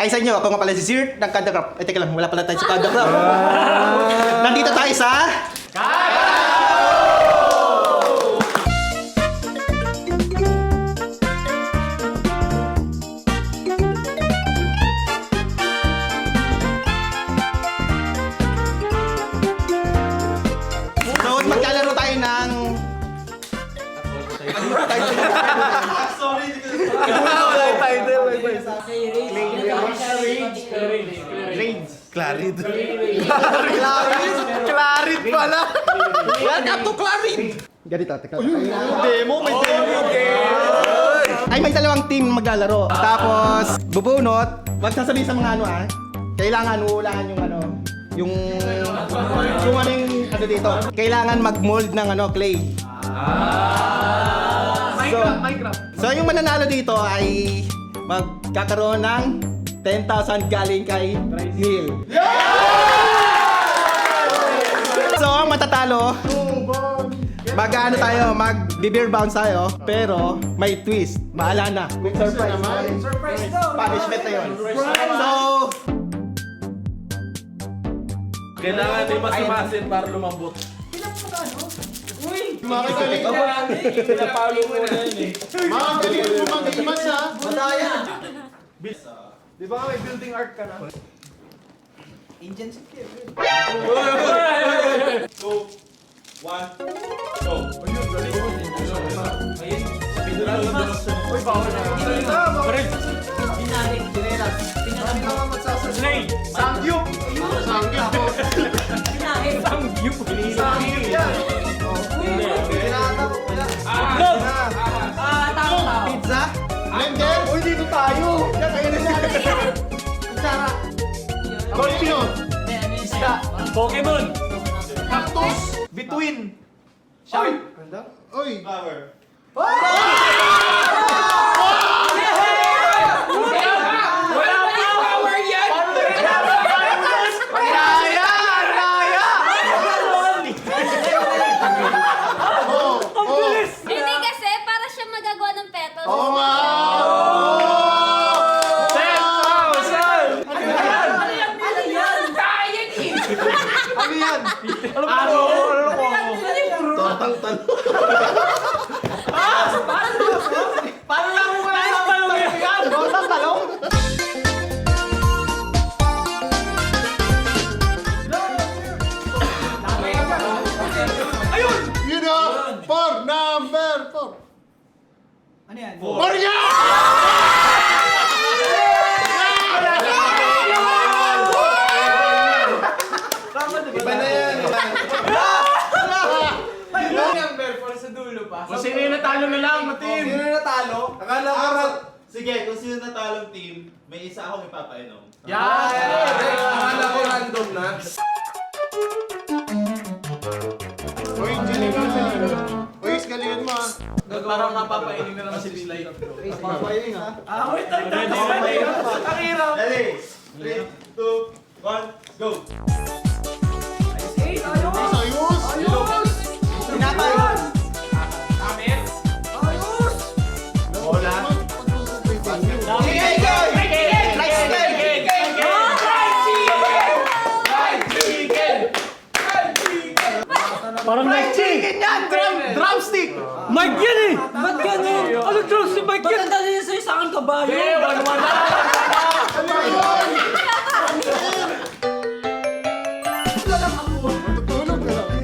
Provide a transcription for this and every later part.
Ay sa inyo, ako nga pala si Sir ng Kandacraft. Eh, teka lang, wala pala tayo sa Kandacraft. Nandito tayo sa... So, magkalaro tayo ng... Clarid. Clarid pala. Welcome to Clarid. Ganito, teka. Demo, may demo. Ay, may dalawang team maglalaro. Tapos, bubunot. Wag sasabihin sa mga ano kailangan uulaan yung yung aming dito. Kailangan mag-mold ng clay. So, yung mananalo dito ay magkakaroon ng 10,000 galing kay Neil. So, ang matatalo, mag-beer bounce tayo, pero may twist. Bahala na. May surprise. Surprise daw. Punishment na yun. So, kailangan din masimasin para lumambot. Uy! Makakagaling ka ba? Pinapalo mo na yun eh. Makakagaling mo mag-imas ha? madaya. Di ba may building art ka na? Indian city. 2, 1, go! Uy, bawal na. Sangyup! Sangyup! Sangyup yan! Pizza? Blender! Uy, dito tayo! Yan, kayo na siya! Kutsara! Scorpion! Isda! Pokemon! Cactus! Between! Shark! Uy! Flower! Hindi kasi, para siya magagawa ng petos. Oo nga! 10,000! Ano yan? Ano? Total talo. Parang lang mo wala ng talong yan! Total talong? Ayun! Yun o! Number 4! Ano yan? Four niya! Iba na yan. Kung sino yung natalo na lang, matim! Sino natalo? Akala ko sige, kung sino natalong team, may isa akong ipapainom. Yan! Akala ko random na. Uy, galingan! Uy, galingan mo ha! Parang napapainin na naman si Pilay. Papayin ha? Wait, ang hirap! Dali! 3, 2, 1, go! Ayos! Tinapay. Bola. Sige, go! Rice cake! Parang Fried chicken yan! Drumstick! Mike yan eh! Ba't ganun? Anong drugs si Mike yan? Ba't ang dali sa'yo sa akin kabayo? Eh, 1-1 na! Tutulog ka lang.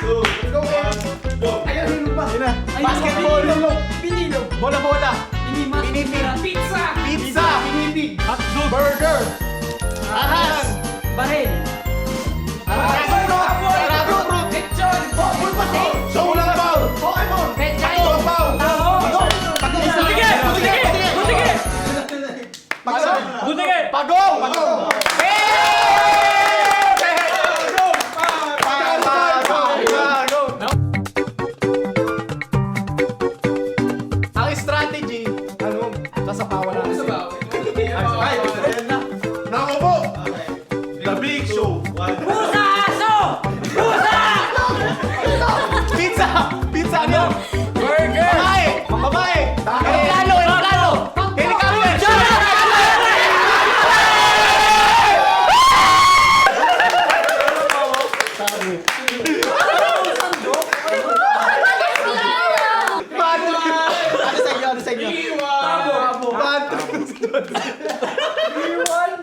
2, 1, go! Basketball! Pinilo. Bola-bola! Pinimas. Pinipig! Pizza. Pizza! Pinipig! Hotdog! Burger! Ahas! Baril. Fruit! Lechon. Pulpasi. Solar ball! Pokemon. Pechay. Topaw! Taho. Butige! Butige. Butige. Pagong! Pagong! Ang strategy, sasapawan natin. Ay, ayan na. Nako po! The Big Show! 1, Pusa. Aso. Pusa. Pizza! Pizza ano? Burger. Babae! Babae! Aeroplano. Aeroplano. Helicopter!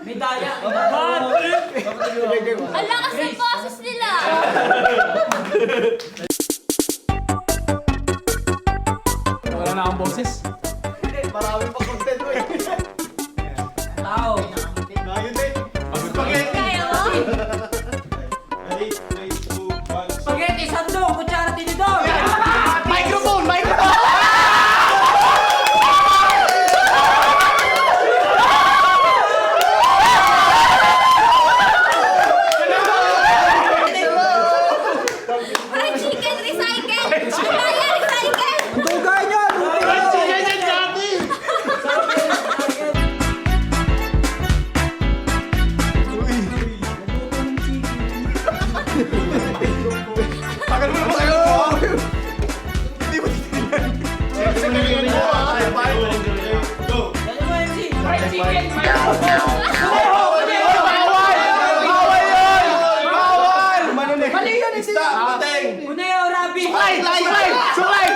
May daya. Ang lakas ng boses nila. Wala na akong boses. Marami pa content mo eh. Tao. Ayun din. Spaghetti. Kaya mo? Ready, 3, 2, 1. Spaghetti, sandok, kutsara, tinidor. Microphone! Microphone! Fried chicken, recycle. Papaya, recycle. Tugay niya! Tagal mo naman kayo! Hindi mo titignan. Siyempre, galingan mo ah. Go! Ano mo, MC? Fried chicken! Mali yun, hindi. Uneo, Rabi. Suklay!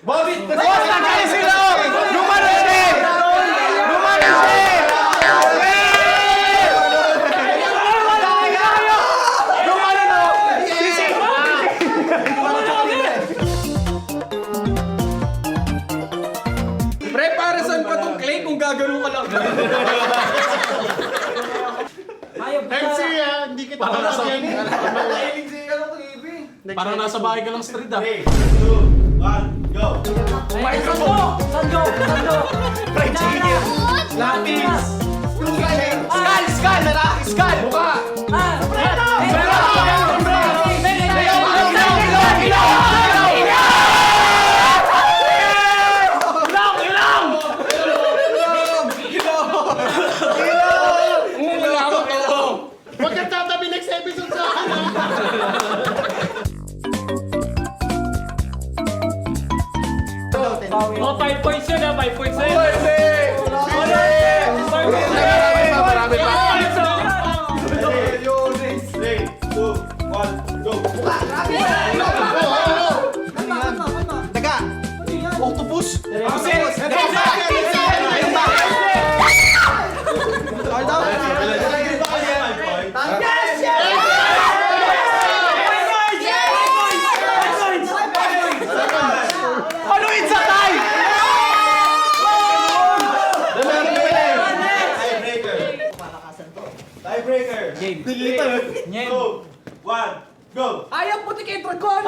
Boss! Boss, nagkain sila! Lumano siya! Lumano siya! Lumano no! Pre, para saan pa tong clay kung gagano ka lang? Ayaw, MC ah, hindi kita Parang nasa- yan eh. Mahilig siya ng TV. Parang nasa bahay ka lang street ah. 3, 2, 1, go! Ay, sandok, sandok, sandok. Fried chicken. Lapis. Skull! Skull! Mukha! Huwag kang tatabi next episode sa akin ah. Oh, 5 points yun ah, 5 points na yun. Marami pa. 3, 2, 1, go! Daga! Octopus! Ano yung sakay? Tiebreaker! Game. 2, 1, go! Ayaw, puti kay Dragon.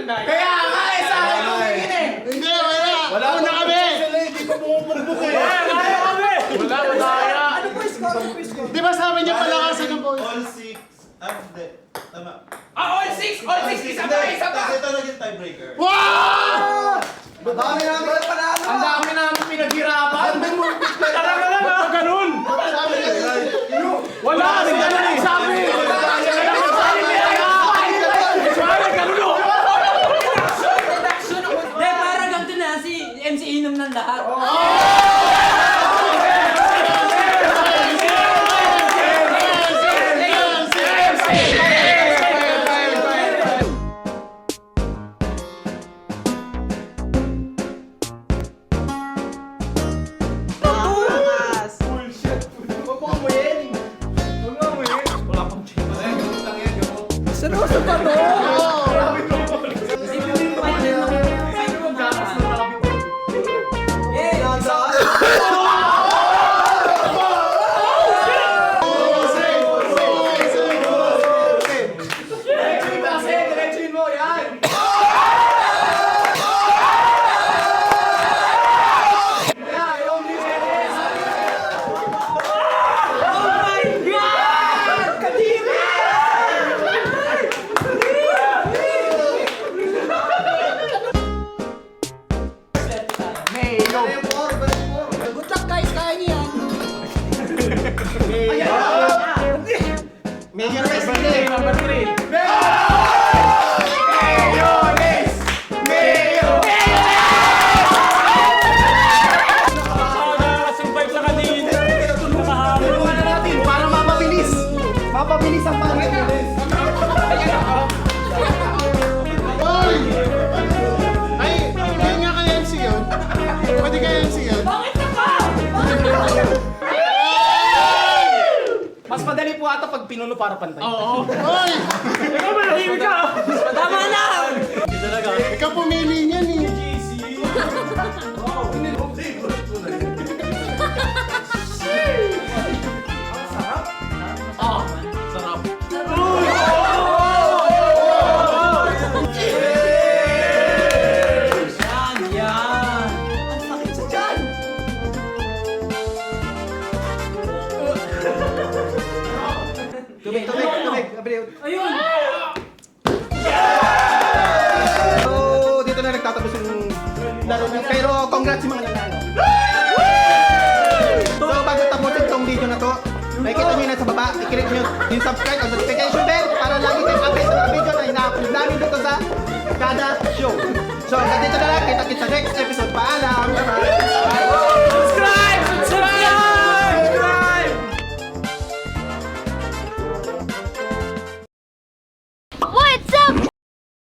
Kaya nga eh, sa akin tumingin eh. Hindi, wala. Wala na kami. Hindi ko pumupurbuk eh. Ano po yung score? Ano po yung score? Di ba sabi niya palakasan ng boys? All 6. Hindi. Tama. All 6! All 6! Isa pa! Isa pa! Kasi ito naging tiebreaker. Wow! Dami namin na panalo! Ang dami namin pinaghirapan. Talaga lang ah! Ganun! Wala! Ganun eh! Sabi! Hindi, parang ganito na si MC inom ng lahat. Good luck guys, kaya niya. Mayor President. Number 3. Survive sa kanina. Nakahabol. Mas madali po ata pag pinuno para pantay. Oo. Hoy! Ikaw malahimik ka! Tama na! Ikaw pumili niyan eh. Sarap. Yan, yan! Tubig. Ayun! So, dito na nagtatapos yung laro niyo. Pero congrats yung mga nanalo. So, bago tapusin tong video na to, nakikita nyo na sa baba, i-click nyo yung subscribe at notification bell